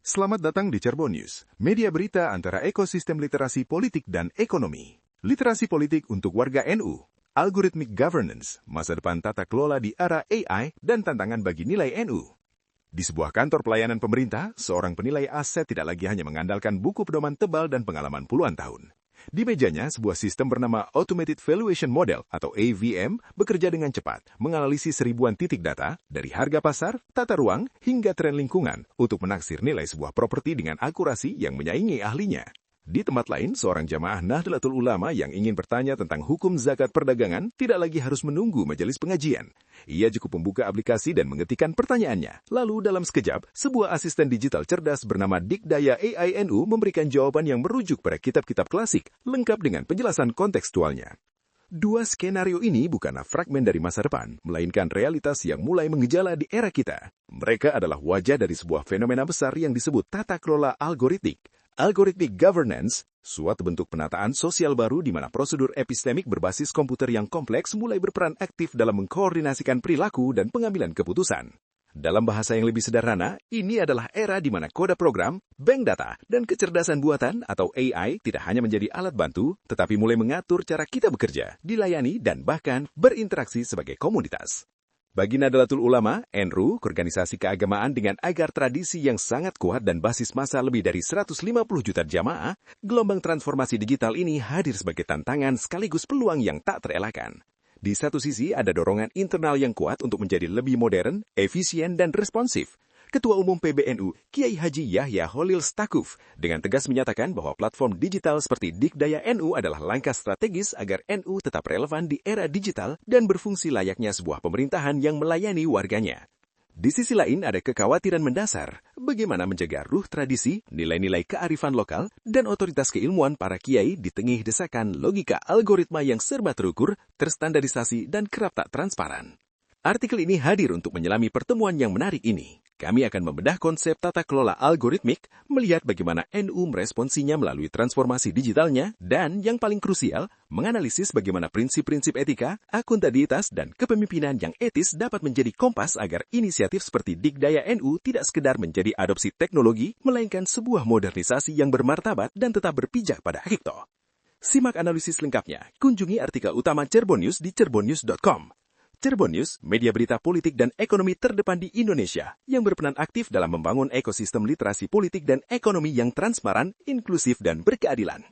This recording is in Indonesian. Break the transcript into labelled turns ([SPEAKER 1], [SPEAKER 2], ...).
[SPEAKER 1] Selamat datang di Cirebon News, media berita antara ekosistem literasi politik dan ekonomi. Literasi politik untuk warga NU, algorithmic governance, masa depan tata kelola di era AI, dan tantangan bagi nilai NU. Di sebuah kantor pelayanan pemerintah, seorang penilai aset tidak lagi hanya mengandalkan buku pedoman tebal dan pengalaman puluhan tahun. Di mejanya, sebuah sistem bernama Automated Valuation Model atau AVM bekerja dengan cepat, menganalisis ribuan titik data dari harga pasar, tata ruang, hingga tren lingkungan untuk menaksir nilai sebuah properti dengan akurasi yang menyaingi ahlinya. Di tempat lain, seorang jamaah Nahdlatul Ulama yang ingin bertanya tentang hukum zakat perdagangan tidak lagi harus menunggu majelis pengajian. Ia cukup membuka aplikasi dan mengetikkan pertanyaannya. Lalu dalam sekejap, sebuah asisten digital cerdas bernama Dikdaya AI NU memberikan jawaban yang merujuk pada kitab-kitab klasik, lengkap dengan penjelasan kontekstualnya. Dua skenario ini bukanlah fragmen dari masa depan, melainkan realitas yang mulai mengejala di era kita. Mereka adalah wajah dari sebuah fenomena besar yang disebut tata kelola algoritmik. Algorithmic governance, suatu bentuk penataan sosial baru di mana prosedur epistemik berbasis komputer yang kompleks mulai berperan aktif dalam mengkoordinasikan perilaku dan pengambilan keputusan. Dalam bahasa yang lebih sederhana, ini adalah era di mana kode program, bank data, dan kecerdasan buatan atau AI tidak hanya menjadi alat bantu, tetapi mulai mengatur cara kita bekerja, dilayani, dan bahkan berinteraksi sebagai komunitas. Bagi Nahdlatul Ulama, NU, organisasi keagamaan dengan agar tradisi yang sangat kuat dan basis massa lebih dari 150 juta jamaah, gelombang transformasi digital ini hadir sebagai tantangan sekaligus peluang yang tak terelakkan. Di satu sisi ada dorongan internal yang kuat untuk menjadi lebih modern, efisien, dan responsif. Ketua Umum PBNU, Kiai Haji Yahya Holil Stakuf, dengan tegas menyatakan bahwa platform digital seperti Dikdaya NU adalah langkah strategis agar NU tetap relevan di era digital dan berfungsi layaknya sebuah pemerintahan yang melayani warganya. Di sisi lain ada kekhawatiran mendasar, bagaimana menjaga ruh tradisi, nilai-nilai kearifan lokal, dan otoritas keilmuan para kiai di tengah desakan logika algoritma yang serba terukur, terstandarisasi, dan kerap tak transparan. Artikel ini hadir untuk menyelami pertemuan yang menarik ini. Kami akan membedah konsep tata kelola algoritmik, melihat bagaimana NU meresponsinya melalui transformasi digitalnya, dan yang paling krusial, menganalisis bagaimana prinsip-prinsip etika, akuntabilitas, dan kepemimpinan yang etis dapat menjadi kompas agar inisiatif seperti Dikdaya NU tidak sekedar menjadi adopsi teknologi, melainkan sebuah modernisasi yang bermartabat dan tetap berpijak pada hakikah. Simak analisis lengkapnya, kunjungi artikel utama Cirebon News di cirebonnews.com. Cirebon News, media berita politik dan ekonomi terdepan di Indonesia, yang berperan aktif dalam membangun ekosistem literasi politik dan ekonomi yang transparan, inklusif, dan berkeadilan.